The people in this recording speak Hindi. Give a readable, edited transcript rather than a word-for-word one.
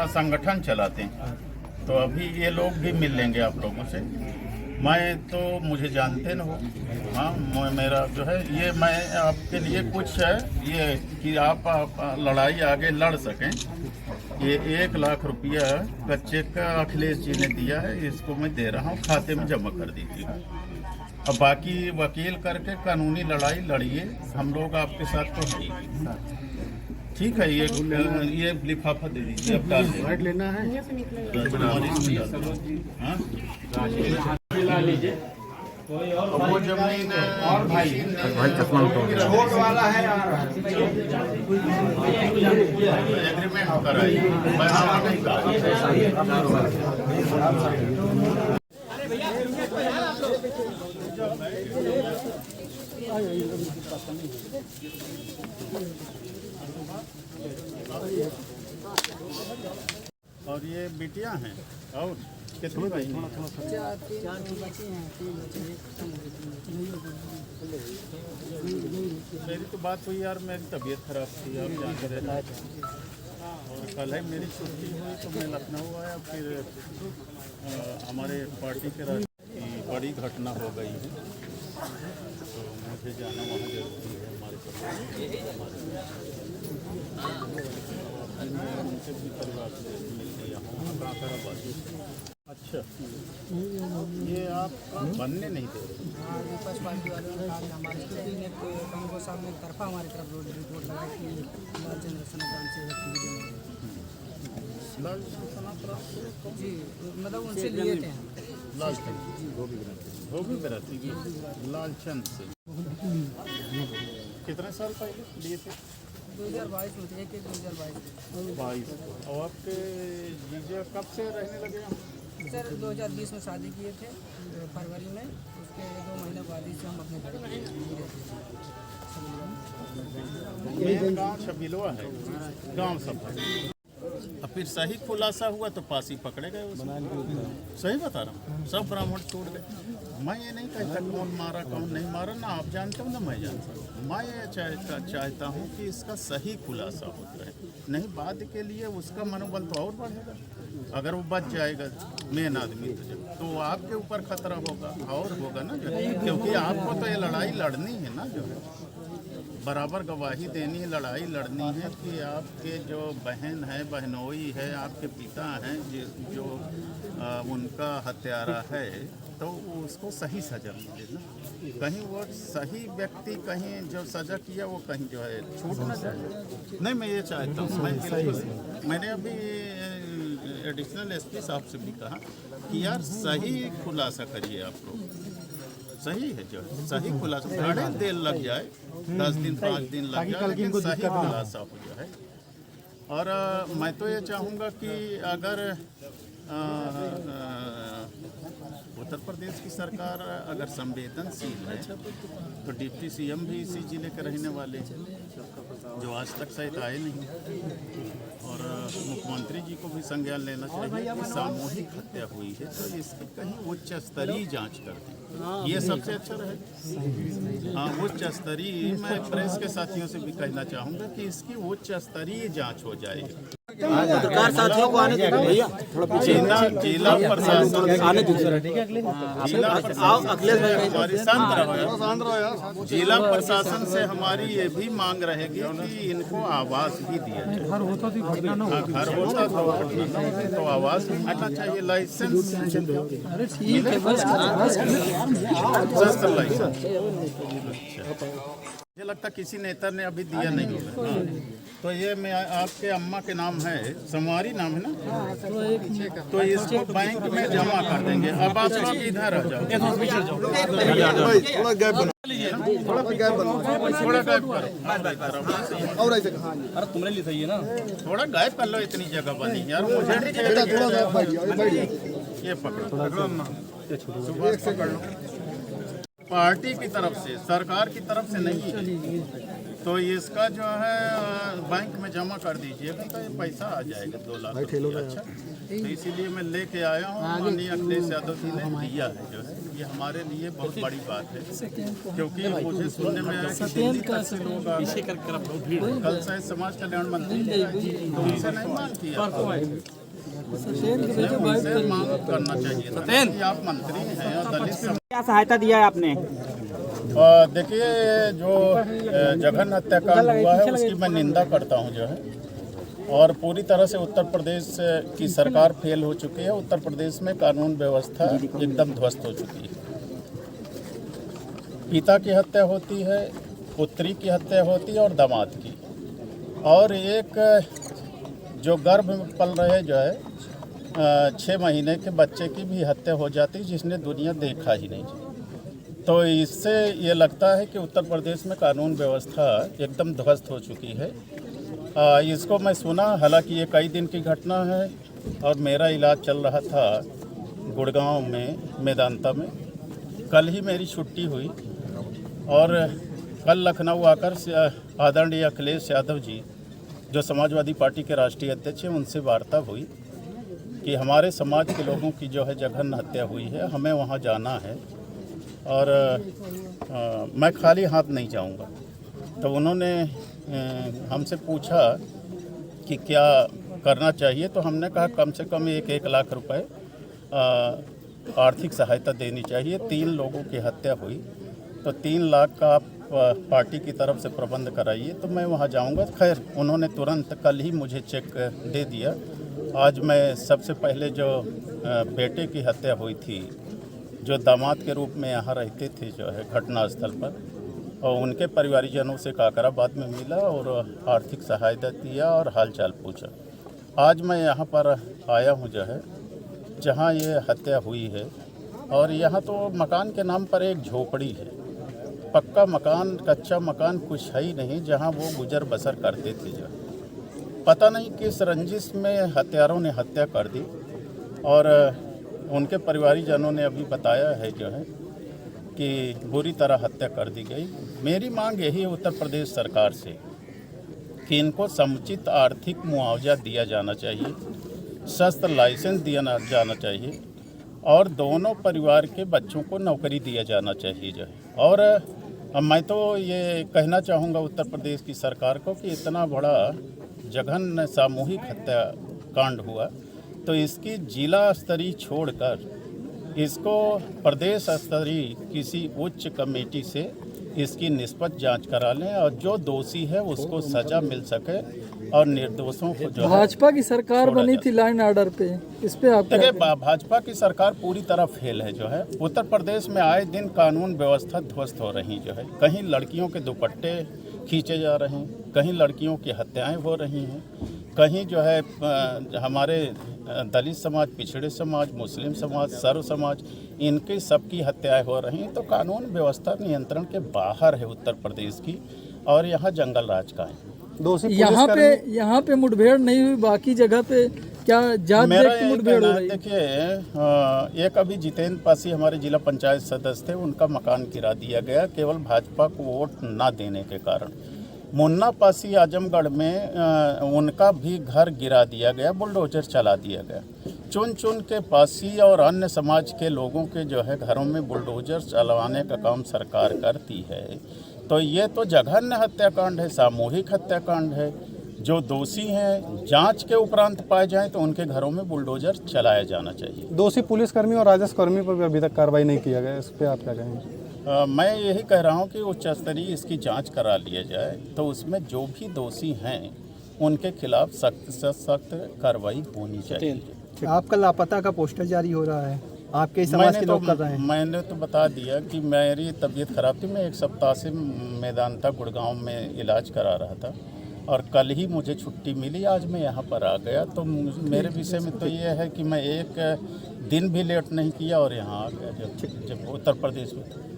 संगठन चलाते हैं, तो अभी ये लोग भी मिल लेंगे आप लोगों से। मैं तो मुझे जानते न हो, हाँ मेरा जो है ये, मैं आपके लिए कुछ है ये कि आप लड़ाई आगे लड़ सकें। ये 1 लाख रुपया का चेक अखिलेश जी ने दिया है, इसको मैं दे रहा हूँ, खाते में जमा कर दीजिएगा। अब बाकी वकील करके कानूनी लड़ाई लड़िए, हम लोग आपके साथ तो हैं। ठीक है, ये लिफाफा दे दीजिए, अब डाल दीजिए। लेना है वो जमीन और भाई चश्मा वाला है एग्रीमेंट कराई, नहीं कराई। और ये बिटियां हैं, और कितनी भाई हैं? मेरी तो बात हुई यार, मेरी तबीयत खराब थी, आप जानते रहे, और कल है मेरी छुट्टी हुई तो मैं लखनऊ आया। फिर हमारे पार्टी के राष्ट्रीय की बड़ी घटना हो गई है, तो मुझे जाना वहाँ जरूरी है। हमारे उनसे भी परिवार से मिलते यहाँ। अच्छा, ये आप बनने नहीं दे रहे? विपक्ष पार्टी वालों ने कहा हमारे कांगो साहब ने एक तरफा हमारी तरफ रिपोर्ट लगा कि लालचंद्र सनातन से जी, मतलब उनसे लिए थे लालचंद से कितने साल पहले लिए थे? 2022 में थे, 2022। और आपके जीजा कब से रहने लगे हम? सर 2020 में शादी किए थे फरवरी में, उसके 2 महीने बाद ही से हम अपने घर मेन गाँव छबिलवा है, गाँव सब है। अब फिर सही खुलासा हुआ तो पासी पकड़े गए उसमें। सही बता रहा हूँ, सब ब्राह्मण छोड़ गए। मैं ये नहीं कहता कौन मारा कौन नहीं मारा, ना आप जानते हो ना मैं जानता हूँ। मैं ये चाहता हूँ कि इसका सही खुलासा होता है, नहीं बाद के लिए उसका मनोबल तो और बढ़ेगा। अगर वो बच जाएगा मेन आदमी तो आपके ऊपर खतरा होगा और होगा ना, जो क्योंकि आपको तो ये लड़ाई लड़नी है ना, जो बराबर गवाही देनी है, लड़ाई लड़नी है कि आपके जो बहन है, बहनोई है, आपके पिता हैं जो उनका हत्यारा है, तो उसको सही सज़ा मिले ना। कहीं वो सही व्यक्ति कहीं जो सज़ा किया वो कहीं जो है छूट ना जाए। नहीं, मैं ये चाहता हूँ, मैंने अभी एडिशनल एसपी साहब से भी कहा कि यार सही खुलासा करिए आप लोग। सही है, जो सही खुलासा, बड़े देर लग जाए, 10 दिन 5 दिन लग जाए, लेकिन सही खुलासा हो जाए। और मैं तो ये चाहूँगा कि अगर उत्तर प्रदेश की सरकार अगर संवेदनशील है तो डिप्टी सीएम भी इसी जिले के रहने वाले हैं, जो आज तक शायद आए नहीं। और मुख्यमंत्री जी को भी संज्ञान लेना चाहिए कि सामूहिक हत्या हुई है तो इसकी कहीं उच्च स्तरीय जांच कर दें, ये सबसे अच्छा रहेगा। हाँ, उच्च स्तरीय, मैं प्रेस के साथियों से भी कहना चाहूँगा कि इसकी उच्च स्तरीय जांच हो जाएगी। पत्रकार साथियों को आने दीजिए भैया, थोड़ा पीछे जिला प्रशासन आने दीजिए, जिला प्रशासन से हमारी ये भी मांग रहेगी कि इनको आवास भी दिया जाए। घर होता तो आवास मिलना चाहिए, लाइसेंस। अरे ठीक है, बस लाइसेंस मुझे लगता किसी नेता ने अभी दिया नहीं होगा। तो ये मैं आपके अम्मा के नाम है, संवारी नाम है ना, तो इसको बैंक में जमा कर देंगे। अब आप लोग इधर आ जाओ, थोड़ा गैप बना लीजिए, थोड़ा गैप करो और ऐसे। अरे तुम्हारे लिए सही है ना, थोड़ा गैप कर लो, इतनी जगह बनी यार, मुझे ये पकड़ो ना, सुबह पकड़ लो। पार्टी की तरफ से, सरकार की तरफ से नहीं है। तो इसका जो है बैंक में जमा कर दीजिएगा तो ये पैसा आ जाएगा 2 लाख रुपया। अच्छा, तो इसीलिए मैं लेके आया हूँ। माननीय अखिलेश यादव जी ने दिया है जो है, ये हमारे लिए बहुत बड़ी बात है, क्योंकि मुझे सुनने में आया कि दिल्ली तक से लोग आ गए। कल शायद समाज कल्याण मंत्री ने तो उनसे नहीं मांग किया, उनसे मांग करना चाहिए था कि आप मंत्री हैं और दलित क्या सहायता दिया है आपने? देखिए, जो जघन्य हत्याकांड हुआ है उसकी मैं निंदा करता हूं जो है, और पूरी तरह से उत्तर प्रदेश की सरकार फेल हो चुकी है। उत्तर प्रदेश में कानून व्यवस्था एकदम ध्वस्त हो चुकी है। पिता की हत्या होती है, पुत्री की हत्या होती है और दामाद की, और एक जो गर्भ में पल रहे जो है 6 महीने के बच्चे की भी हत्या हो जाती है, जिसने दुनिया देखा ही नहीं। तो इससे ये लगता है कि उत्तर प्रदेश में कानून व्यवस्था एकदम ध्वस्त हो चुकी है। इसको मैं सुना, हालांकि ये कई दिन की घटना है, और मेरा इलाज चल रहा था गुड़गांव में मेदांता में। कल ही मेरी छुट्टी हुई, और कल लखनऊ आकर आदरणीय अखिलेश यादव जी, जो समाजवादी पार्टी के राष्ट्रीय अध्यक्ष हैं, उनसे वार्ता हुई कि हमारे समाज के लोगों की जो है जघन्य हत्या हुई है, हमें वहाँ जाना है, और मैं खाली हाथ नहीं जाऊंगा। तो उन्होंने हमसे पूछा कि क्या करना चाहिए, तो हमने कहा कम से कम 1 लाख रुपए आर्थिक सहायता देनी चाहिए। 3 लोगों की हत्या हुई, तो 3 लाख का आप पार्टी की तरफ से प्रबंध कराइए, तो मैं वहां जाऊंगा। खैर, उन्होंने तुरंत कल ही मुझे चेक दे दिया। आज मैं सबसे पहले जो बेटे की हत्या हुई थी, जो दामाद के रूप में यहाँ रहते थे जो है घटनास्थल पर, और उनके परिवारजनों से काकराबाद में मिला और आर्थिक सहायता दिया और हालचाल पूछा। आज मैं यहाँ पर आया हूँ जो है, जहाँ ये हत्या हुई है, और यहाँ तो मकान के नाम पर एक झोपड़ी है, पक्का मकान, कच्चा मकान कुछ है ही नहीं, जहाँ वो गुजर बसर करते थे। जो पता नहीं किस रंजिश में हत्यारों ने हत्या कर दी, और उनके परिवारजनों ने अभी बताया है जो है कि बुरी तरह हत्या कर दी गई। मेरी मांग यही है उत्तर प्रदेश सरकार से कि इनको समुचित आर्थिक मुआवजा दिया जाना चाहिए, शस्त्र लाइसेंस दिया जाना चाहिए, और दोनों परिवार के बच्चों को नौकरी दिया जाना चाहिए जो है। और मैं तो ये कहना चाहूँगा उत्तर प्रदेश की सरकार को कि इतना बड़ा जघन्य सामूहिक हत्याकांड हुआ, तो इसकी जिला स्तरीय छोड़कर इसको प्रदेश स्तरीय किसी उच्च कमेटी से इसकी निष्पक्ष जांच करा लें, और जो दोषी है उसको सजा मिल सके, और निर्दोषों को जो भाजपा की सरकार बनी थी लाइन ऑर्डर पे, इस पे आप देखिए, भाजपा की सरकार पूरी तरह फेल है जो है। उत्तर प्रदेश में आए दिन कानून व्यवस्था ध्वस्त हो रही जो है। कहीं लड़कियों के दुपट्टे खींचे जा रहे हैं, कहीं लड़कियों की हत्याएं हो रही हैं, कहीं जो है हमारे दलित समाज, पिछड़े समाज, मुस्लिम समाज, सर्व समाज, इनकी सबकी हत्याएं हो रही हैं। तो कानून व्यवस्था नियंत्रण के बाहर है उत्तर प्रदेश की, और यहाँ जंगल राज का है। यहाँ पे मुठभेड़ नहीं हुई, बाकी जगह पे क्या जात देख के मुठभेड़ हो रही? देखिए, एक अभी जितेंद्र पासी हमारे जिला पंचायत सदस्य थे, उनका मकान गिरा दिया गया केवल भाजपा को वोट ना देने के कारण। मुन्ना पासी आजमगढ़ में उनका भी घर गिरा दिया गया, बुलडोजर चला दिया गया। चुन चुन के पासी और अन्य समाज के लोगों के जो है घरों में बुलडोजर चलवाने का काम सरकार करती है। तो ये तो जघन्य हत्याकांड है, सामूहिक हत्याकांड है। जो दोषी हैं जांच के उपरांत पाए जाएं तो उनके घरों में बुलडोजर चलाया जाना चाहिए। दोषी पुलिसकर्मी और राजस्व कर्मी पर भी अभी तक कार्रवाई नहीं किया गया, इस पर आप क्या कहेंगे? मैं यही कह रहा हूं कि उच्च स्तरीय इसकी जांच करा लिया जाए, तो उसमें जो भी दोषी हैं उनके खिलाफ सख्त से सख्त कार्रवाई होनी चाहिए। आपका लापता का पोस्टर जारी हो रहा है, आपके समाज के लोग कर रहे हैं। मैंने तो बता दिया कि मेरी तबीयत खराब थी, मैं 1 सप्ताह से मेदांता गुड़गांव में इलाज करा रहा था, और कल ही मुझे छुट्टी मिली, आज मैं यहाँ पर आ गया। तो मेरे विषय में तो ये है कि मैं 1 दिन भी लेट नहीं किया और यहाँ आ गया जब उत्तर प्रदेश में।